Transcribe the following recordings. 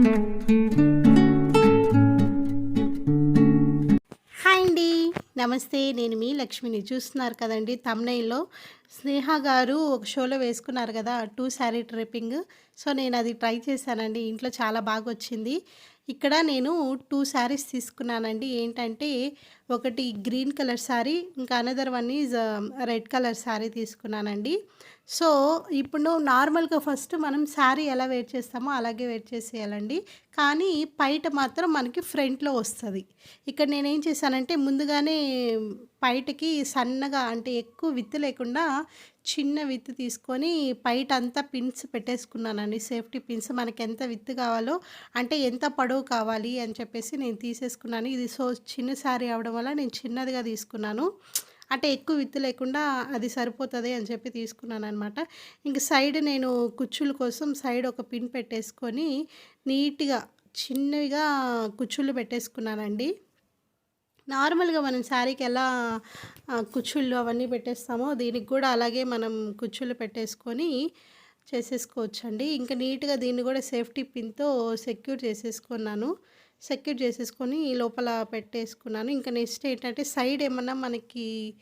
Hi అండి. నమస్తే. నేను మీ లక్ష్మిని. చూస్తున్నారు కదండీ థంబ్‌నెయిల్‌లో స్నేహ గారు ఒక షోలో వేసుకున్నారు కదా! 2 శారీ ట్రిప్పింగ్. సో, నేనది ట్రై చేశానండి. ఇంట్లో చాలా బాగొచ్చింది. ఇక్కడ నేను 2 శారీస్ తీసుకున్నానండి. ఏంటంటే, ఒకటి గ్రీన్ కలర్ శారీ, ఇంకా another one is red colour sari తీసుకున్నానండి. సో, ఇప్పుడు నార్మల్‌గా ఫస్ట్ మనం శారీ ఎలా వేర్ చేస్తామో అలాగే వేర్ చేసేయాలండి. కానీ పైట మాత్రం మనకి ఫ్రంట్‌లో వస్తది. ఇక్కడ నేనేం చేశానంటే ముందుగానే పైటకి సన్నగా అంటే ఎక్కువ విత్ లేకుండా చిన్న విత్ తీసుకొని పైటంతా పిన్స్ పెట్టేసుకున్నానండి. సేఫ్టీ పిన్స్ మనకెంత విత్ కావాలో అంటే ఎంత పొడవు కావాలి అని చెప్పేసి నేను తీసేసుకున్నాను. ఇది చిన్న శారీ అవ్వడం వల్ల నేను చిన్నదిగా తీసుకున్నాను. అంటే ఎక్కువ విత్ లేకుండా అది సరిపోతది అని చెప్పి తీసుకున్నాననమాట. ఇంక సైడ్ నేను కుచ్చుల కోసం సైడ్ ఒక పిన్ పెట్టేసుకొని నీట్‌గా చిన్నవిగా కుచ్చుళ్ళు పెట్టేసుకున్నానండి. నార్మల్‌గా మనం శారీకి ఎలా కుచ్చుళ్ళు అవన్నీ పెట్టేస్తామో దీనికి కూడా అలాగే మనం కుచ్చుళ్ళు పెట్టేసుకొని చేసేసుకోవచ్చండి. ఇంకా నీట్‌గా దీన్ని కూడా సేఫ్టీ పిన్‌తో సెక్యూర్ చేసేసుకొని లోపల పెట్టేసుకున్నాను. ఇంకా నెక్స్ట్ ఏంటంటే సైడ్ ఏమన్నా మనకి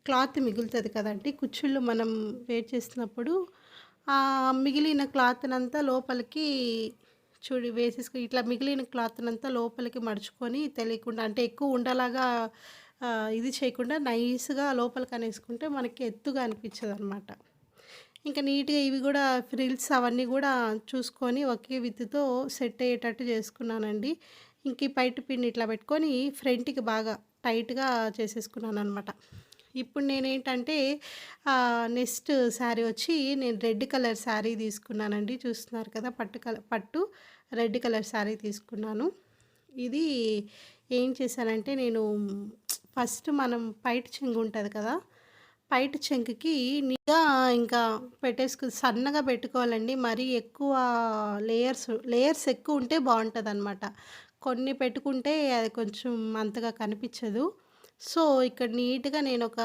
క్లాత్ మిగులుతది కదండీ! కుచ్చుళ్ళు మనం వేర్ చేసినప్పుడు మిగిలిన క్లాత్‌నంతా లోపలికి ఇట్లా మిగిలిన క్లాత్‌నంతా లోపలికి మడుచుకొని తెలియకుండా అంటే ఎక్కువ ఉండలాగా ఇది చేయకుండా నైస్‌గా లోపలికనేసుకుంటే మనకి ఎత్తుగా అనిపించదనమాట. ఇంకా నీట్‌గా ఇవి గూడా ఫ్రిల్స్ అవన్నీ గూడా చూసుకొని ఒకే విత్తుతో సెట్ అయ్యేటట్టు చేసుకున్నానండి. ఇంక ఈ పైట పిన్ ఇట్లా పెట్టుకొని ఫ్రంట్‌కి బాగా టైట్‌గా చేసేసుకున్నాననమాట. ఇప్పుడు నేనేంటంటే నెక్స్ట్ శారీ వచ్చి నేను రెడ్ కలర్ శారీ తీసుకున్నానండి. చూస్తున్నారు కదా! పట్టు రెడ్ కలర్ శారీ తీసుకున్నాను. ఇది ఏం చేశానంటే నేను ఫస్ట్ మనం పైట చెంగు ఉంటది కదా! పైట చెంగుకి ఇంకా సన్నగా పెట్టుకోవాలండి. మరీ ఎక్కువ లేయర్స్ ఎక్కువ ఉంటే బావుంటదనమాట. కొన్ని పెట్టుకుంటే అది కొంచెం అంతగా కనిపించదు. సో, ఇక్కడ నీట్‌గా నేనొక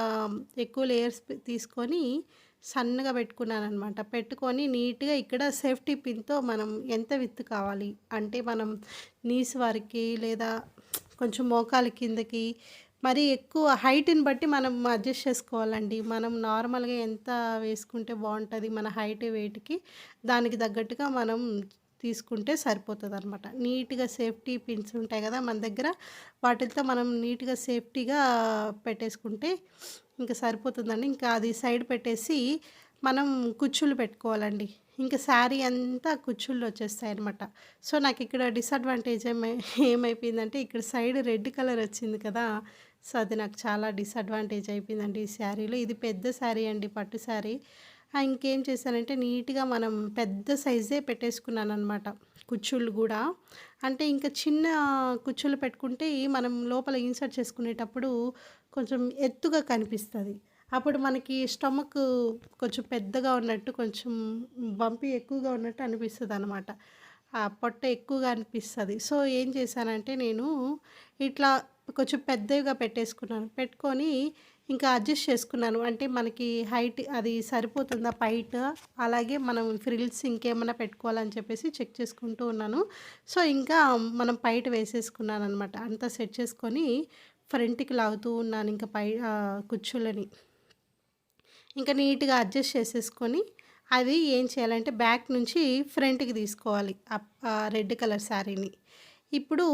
ఎక్కువ లేయర్స్ తీసుకొని సన్నగా పెట్టుకున్నాననమాట. పెట్టుకొని నీట్‌గా ఇక్కడ సేఫ్టీ పిన్‌తో మనం ఎంత విడ్త్ కావాలి అంటే మనం నీస్ వరకి లేదా కొంచెం మోకాలి కిందకి మరీ ఎక్కువ హైట్‌ని బట్టి మనం అడ్జస్ట్ చేసుకోవాలండి. మనం నార్మల్‌గా ఎంత వేసుకుంటే బావుంటది మన హైట్, వెయిట్‌కి దానికి తగ్గట్టుగా మనం తీసుకుంటే సరిపోతదనమాట. నీట్‌గా సేఫ్టీ పిన్స్ ఉంటాయి గదా! మన దగ్గర వాటిలతో మనం నీట్‌గా సేఫ్టీగా పెట్టేసుకుంటే ఇంక సరిపోతుందండి. ఇంకా అది సైడ్ పెట్టేసి మనం కుచ్చుళ్ళు పెట్టుకోవాలండి. ఇంక శారీ అంతా కుచ్చుళ్ళు వచ్చేస్తాయన్నమాట. సో, నాకిక్కడ డిసడ్వాంటేజ్ ఏమైపోయిందంటే ఇక్కడ సైడ్ రెడ్ కలర్ వచ్చింది కదా! సో, అది నాకు చాలా డిసడ్వాంటేజ్ అయిపోయిందండి ఈ శారీలో. ఇది పెద్ద శారీ అండి, పట్టు శారీ. ఇంకేం చేశానంటే నీట్‌గా మనం పెద్ద సైజే పెట్టేసుకున్నాననమాట కుచ్చుళ్ళు గూడా. అంటే ఇంకా చిన్న కుచ్చుళ్ళు పెట్టుకుంటే మనం లోపల ఇన్సర్ట్ చేసుకునేటప్పుడు కొంచెం ఎత్తుగా కనిపిస్తది. అప్పుడు మనకి స్టమక్ కొంచెం పెద్దగా ఉన్నట్టు, కొంచెం బంపీ ఎక్కువగా ఉన్నట్టు అనిపిస్తదనమాట. పొట్ట ఎక్కువగా అనిపిస్తది. సో, ఏం చేశానంటే నేను ఇట్లా కొంచెం పెద్దవిగా పెట్టేసుకున్నాను. పెట్టుకొని ఇంకా అడ్జస్ట్ చేసుకున్నాను. అంటే మనకి హైట్ అది సరిపోతుందా పైట, అలాగే మనం ఫ్రిల్స్ ఇంకేమన్నా పెట్టుకోవాలని చెప్పేసి చెక్ చేసుకుంటూ ఉన్నాను. సో, ఇంకా మనం పైట వేసేసుకున్నాననమాట. అంతా సెట్ చేసుకొని ఫ్రంట్‌కి లాగుతూ ఉన్నాను ఇంకా కుచ్చుళ్ళని. ఇంకా నీట్‌గా అడ్జస్ట్ చేసేసుకొని అది ఏం చేయాలంటే బ్యాక్ నుంచి ఫ్రంట్‌కి తీసుకోవాలి. రెడ్ కలర్ శారీని. ఇప్పుడు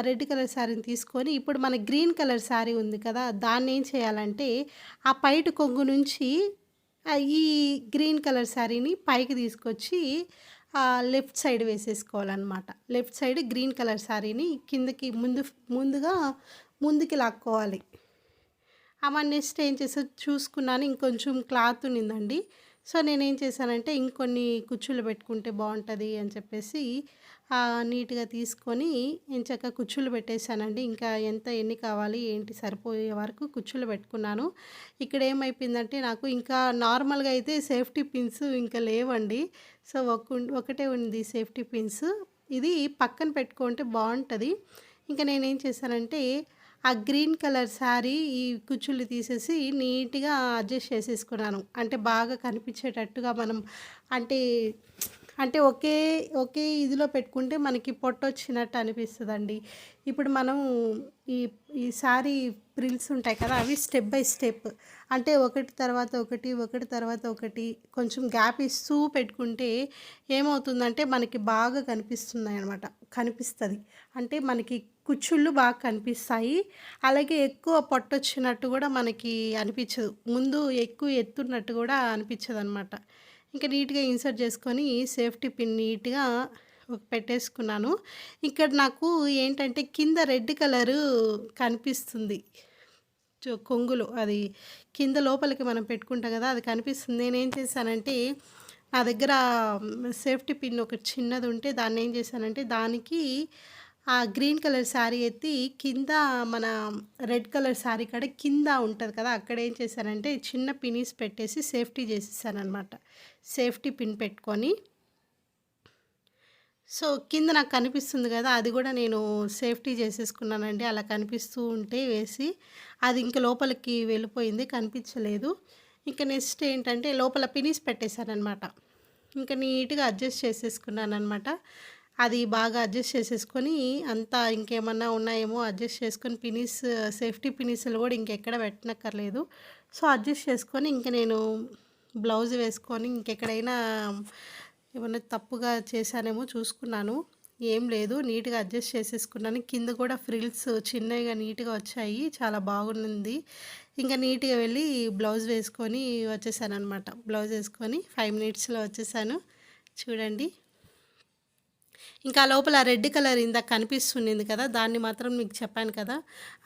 రెడ్ కలర్ శారీని తీసుకొని ఇప్పుడు మన గ్రీన్ కలర్ శారీ ఉంది కదా! దాన్నేం చేయాలంటే ఆ పైట కొంగు నుంచి ఈ గ్రీన్ కలర్ శారీని పైకి తీసుకొచ్చి లెఫ్ట్ సైడ్ వేసేసుకోవాలనమాట. లెఫ్ట్ సైడ్ గ్రీన్ కలర్ శారీని కిందకి ముందుకి లాక్కోవాలి. నెక్స్ట్ ఏం చేసాను చూసుకున్నాను, ఇంకొంచెం క్లాత్ ఉన్నిందండి. సో, నేనేం చేశానంటే ఇంకొన్ని కుచ్చుళ్ళు పెట్టుకుంటే బావుంటది అని చెప్పేసి నీట్‌గా తీసుకొని ఎంచక్కా కుచ్చుళ్ళు పెట్టేశానండి. ఇంకా ఎన్ని కావాలి ఏంటి సరిపోయే వరకు కుచ్చుళ్ళు పెట్టుకున్నాను. ఇక్కడ ఏమైపోయిందంటే నాకు ఇంకా నార్మల్‌గా అయితే సేఫ్టీ పిన్స్ ఇంకా లేవండి. సో, ఒకటే ఉంది సేఫ్టీ పిన్స్. ఇది పక్కన పెట్టుకుంటే బావుంటది. ఇంక నేనేం చేశానంటే ఆ గ్రీన్ కలర్ శారీ ఈ కుచ్చుళ్ళు తీసేసి నీట్‌గా అడ్జస్ట్ చేసేసుకున్నాను. అంటే బాగా కనిపించేటట్టుగా మనం అంటే అంటే ఒకే ఒకే ఇదిలో పెట్టుకుంటే మనకి పొట్టొచ్చినట్టు అనిపిస్తదండి. ఇప్పుడు మనం ఈ ఈ సారీ ప్రిల్స్ ఉంటాయి కదా! అవి స్టెప్ బై స్టెప్ అంటే ఒకటి తర్వాత ఒకటి, ఒకటి తర్వాత ఒకటి కొంచెం గ్యాప్ ఇస్తూ పెట్టుకుంటే ఏమవుతుందంటే మనకి బాగా కనిపిస్తున్నాయనమాట. కనిపిస్తది. అంటే మనకి కుచ్చుళ్ళు బాగా కనిపిస్తాయి. అలాగే ఎక్కువ పొట్టొచ్చినట్టు గూడా మనకి అనిపిచ్చదు. ముందు ఎక్కువ ఎత్తున్నట్టు గూడా అనిపిచ్చదనమాట. ఇంకా నీట్‌గా ఇన్సర్ట్ చేసుకొని సేఫ్టీ పిన్ నీట్‌గా పెట్టేసుకున్నాను. ఇక్కడ నాకు ఏంటంటే కింద రెడ్ కలరు కనిపిస్తుంది. కొంగులో అది కింద లోపలికి మనం పెట్టుకుంటాం గదా! అది కనిపిస్తుంది. నేనేం చేశానంటే నా దగ్గర సేఫ్టీ పిన్ ఒకటి చిన్నదుంటే దాన్నేం చేశానంటే దానికి ఆ గ్రీన్ కలర్ శారీ ఎత్తి కింద మన రెడ్ కలర్ శారీ కాడ కింద ఉంటది కదా! అక్కడేం చేశానంటే చిన్న పినీస్ పెట్టేసి సేఫ్టీ చేసేసాననమాట. సేఫ్టీ పిన్ పెట్టుకొని సో, కింద నాకు కనిపిస్తుంది గదా! అది గూడా నేను సేఫ్టీ చేసేసుకున్నానండి. అలా కనిపిస్తూ ఉంటే వేసి, అది ఇంక లోపలికి వెళ్ళిపోయింది. కనిపించలేదు. ఇంక నెక్స్ట్ ఏంటంటే లోపల పినీస్ పెట్టేశాననమాట. ఇంక నీట్‌గా అడ్జస్ట్ చేసేసుకున్నాననమాట. అది బాగా అడ్జస్ట్ చేసేసుకొని అంతా ఇంకేమన్నా ఉన్నాయేమో అడ్జస్ట్ చేసుకొని పినీస్ సేఫ్టీ పినీసులు గూడా ఇంకెక్కడ పెట్టనక్కర్లేదు. సో, అడ్జస్ట్ చేసుకొని ఇంక నేను బ్లౌజ్ వేసుకొని ఇంకెక్కడైనా ఏమన్నా తప్పుగా చేశానేమో చూసుకున్నాను. ఏం లేదు. నీట్‌గా అడ్జస్ట్ చేసేసుకున్నాను. కింద కూడా ఫ్రిల్స్ చిన్నవిగా నీట్‌గా వచ్చాయి. చాలా బాగుంది. ఇంకా నీట్‌గా వెళ్ళి బ్లౌజ్ వేసుకొని వచ్చేసాననమాట. బ్లౌజ్ వేసుకొని 5 మినిట్స్‌లో వచ్చేసాను. చూడండి. ఇంకా లోపల రెడ్ కలర్ ఇందాక కనిపిస్తుండింది కదా! దాన్ని మాత్రం మీకు చెప్పాను కదా!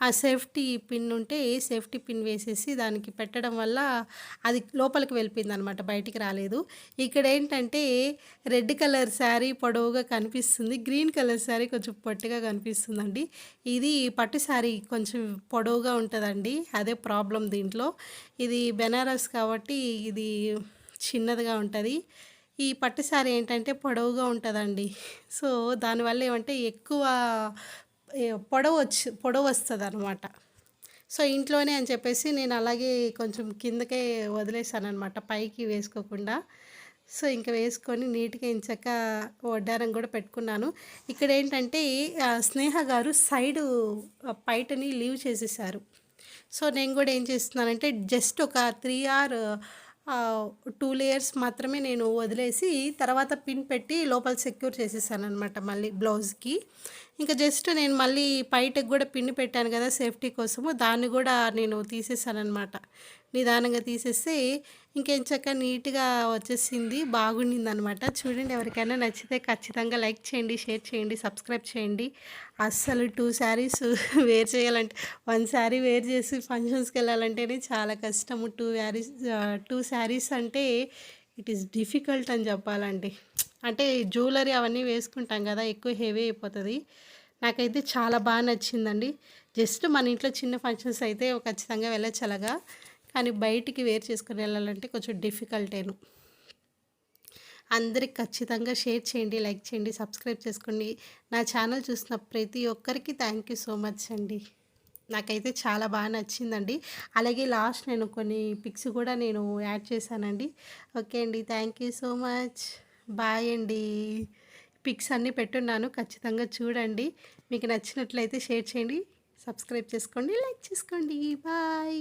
ఆ సేఫ్టీ పిన్ ఉంటే సేఫ్టీ పిన్ వేసేసి దానికి పెట్టడం వల్ల అది లోపలికి వెళ్ళిపోయిందనమాట. బయటికి రాలేదు. ఇక్కడేంటంటే రెడ్ కలర్ శారీ పొడవుగా కనిపిస్తుంది. గ్రీన్ కలర్ శారీ కొంచెం పొట్టిగా కనిపిస్తుందండి. ఇది పట్టు శారీ కొంచెం పొడవుగా ఉంటదండి. అదే ప్రాబ్లమ్ దీంట్లో. ఇది బెనారస్ కాబట్టి ఇది చిన్నదిగా ఉంటది. ఈ పట్టు శారీ ఏంటంటే పొడవుగా ఉంటదండి. సో, దానివల్ల ఏమంటే ఎక్కువ పొడవొస్తదనమాట. సో, ఇంట్లోనే అని చెప్పేసి నేను అలాగే కొంచెం కిందకే వదిలేసాననమాట. పైకి వేసుకోకుండా. సో, ఇంక వేసుకొని నీట్‌గా ఎంచక్కా వడ్డారం గూడా పెట్టుకున్నాను. ఇక్కడేంటంటే స్నేహ గారు సైడు పైటని లీవ్ చేసేసారు. సో, నేను గూడా ఏం చేస్తున్నానంటే జస్ట్ ఒక 3 ఆర్ 2 లేయర్స్ మాత్రమే నేను వదిలేసి తర్వాత పిన్ పెట్టి లోపల సెక్యూర్ చేసేసాననమాట మళ్ళీ బ్లౌజ్‌కి. ఇంకా జస్ట్ నేను మళ్ళీ పైటకి గూడా పిన్ పెట్టాను గదా! సేఫ్టీ కోసము దాన్ని గూడా నేను తీసేసాననమాట. నిదానంగా తీసేసి ఇంకెంచక్కా నీట్‌గా వచ్చేసింది. బాగుండిందనమాట. చూడండి ఎవరికైనా నచ్చితే ఖచ్చితంగా లైక్ చేయండి, షేర్ చేయండి, సబ్స్క్రైబ్ చేయండి. అస్సలు 2 శారీస్ వేర్ చేయాలంటే 1 శారీ వేర్ చేసి ఫంక్షన్స్‌కెళ్ళాలంటేనే చాలా కష్టము. 2 శారీస్ అంటే ఇట్ ఈస్ డిఫికల్ట్ అని చెప్పాలండి. అంటే జ్యువెలరీ అవన్నీ వేసుకుంటాం గదా! ఎక్కువ హెవీ అయిపోతది. నాకైతే చాలా నచ్చిందండి. జస్ట్ మన ఇంట్లో చిన్న ఫంక్షన్స్ అయితే ఖచ్చితంగా వెళ్ళొచ్చు అలాగా. కానీ బయటికి వేర్ చేసుకొని వెళ్ళాలంటే కొంచెం డిఫికల్టేను. అందరికి ఖచ్చితంగా షేర్ చేయండి, లైక్ చేయండి, సబ్స్క్రైబ్ చేసుకోండి. నా ఛానల్ చూసిన ప్రతి ఒక్కరికి థ్యాంక్ యూ సో మచ్ అండి. నాకైతే చాలా నచ్చిందండి. అలాగే లాస్ట్ నేను కొన్ని పిక్స్ కూడా నేను యాడ్ చేశానండి. ఓకే అండి. Thank you so much. Bye అండి. పిక్స్ అన్నీ పెట్టున్నాను. ఖచ్చితంగా చూడండి. మీకు నచ్చినట్లయితే షేర్ చేయండి, సబ్స్క్రైబ్ చేసుకోండి, లైక్ చేసుకోండి. బాయ్.